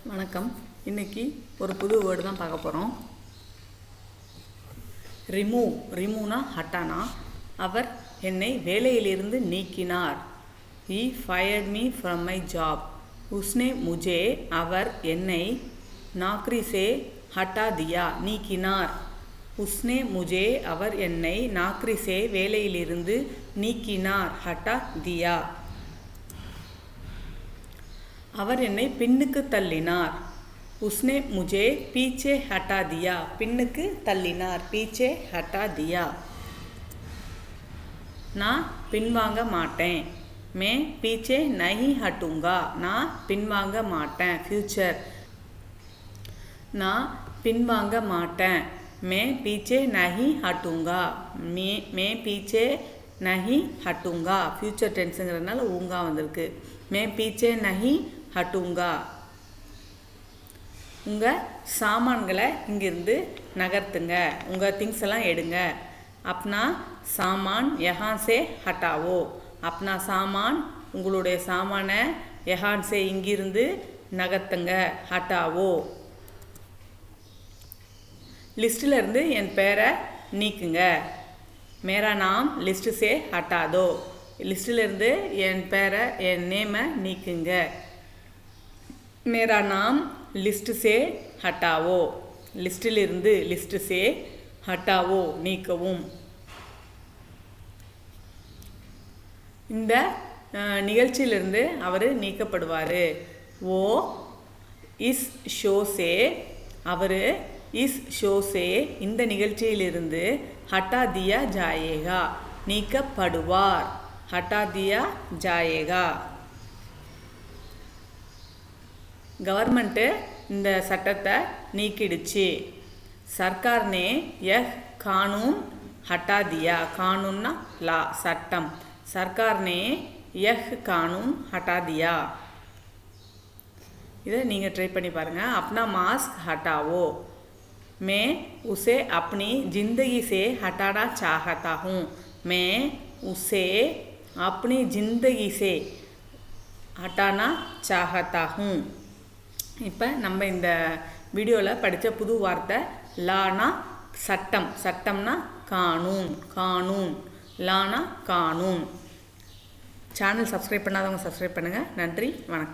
வணக்கம். இன்னைக்கு ஒரு புது வேர்டு தான் பார்க்க போகிறோம். ரிமூவ்னா ஹட்டானா. அவர் என்னை வேலையிலிருந்து நீக்கினார். He fired me from my job. உஸ்னே முஜே அவர் என்னை நாக்ரி சே ஹட்டா தியா நீக்கினார். உஸ்னே முஜே அவர் என்னை நாக்ரி சே வேலையிலிருந்து நீக்கினார். ஹட்டா தியா. அவர் என்னை பின்னுக்கு தள்ளினார். உஸ்னே முஜே பீச்சே ஹட்டா தியா பின்னுக்கு தள்ளினார். பீச்சே ஹட்டா தியா. நான் பின்வாங்க மாட்டேன். மே பீச்சே நஹி ஹட்டூங்கா நான் பின்வாங்க மாட்டேன். ஃப்யூச்சர். நான் பின்வாங்க மாட்டேன். மே பீச்சே நஹி ஹட்டூங்கா மே பீச்சே நஹி ஹட்டூங்கா. ஃப்யூச்சர் டென்ஸுங்கிறதுனால ஊங்கா வந்திருக்கு. மே பீச்சே நஹி ஹட்டூங்கா. உங்கள் சாமான்களை இங்கிருந்து நகர்த்துங்க. உங்கள் திங்ஸ் எல்லாம் எடுங்க. அப்னா சாமான் யஹான் சே ஹட்டாவோ. அப்னா சாமான் உங்களுடைய சாமானை யஹான் சே இங்கிருந்து நகர்த்துங்க. ஹட்டாவோ. லிஸ்ட்டில் இருந்து என் பேரை நீக்குங்க. மேரா நாம் லிஸ்ட் சே ஹட்டாதோ. லிஸ்ட்டிலிருந்து என் பேரை என் நேமை நீக்குங்க. மேரா நாம் லிஸ்ட் சே ஹட்டாவோ. லிஸ்ட்டிலிருந்து லிஸ்ட் சே ஹட்டாவோ நீக்கவும். இந்த நிகழ்ச்சியிலிருந்து அவர் நீக்கப்படுவார். ஓ இஸ் ஷோ சே அவர் இஸ் ஷோ சே இந்த நிகழ்ச்சியிலிருந்து ஹட்டா தியா ஜாயேகா நீக்கப்படுவார். ஹட்டா தியா ஜாயேகா. கவர்மெண்ட்டு இந்த சட்டத்தை நீக்கிடுச்சு. சர்க்கார் நே யஹ் கானூன் ஹட்டா தியா. கானூன்னா லா சட்டம். சர்க்கார் நே யஹ் கானூன் ஹட்டா தியா. இதை நீங்கள் ட்ரை பண்ணி பாருங்கள். அப்னா மாஸ்க் ஹட்டாவோ. मैं उसे अपनी ज़िंदगी से हटाना चाहता हूँ. मैं उसे अपनी ज़िंदगी से हटाना चाहता हूँ. இப்போ நம்ம இந்த வீடியோவில் படித்த புது வார்த்தை லானா சட்டம். சட்டம்னா கானூன். கானூன் லானா கானூன். சேனல் சப்ஸ்கிரைப் பண்ணாதவங்க சப்ஸ்கிரைப் பண்ணுங்கள். நன்றி, வணக்கம்.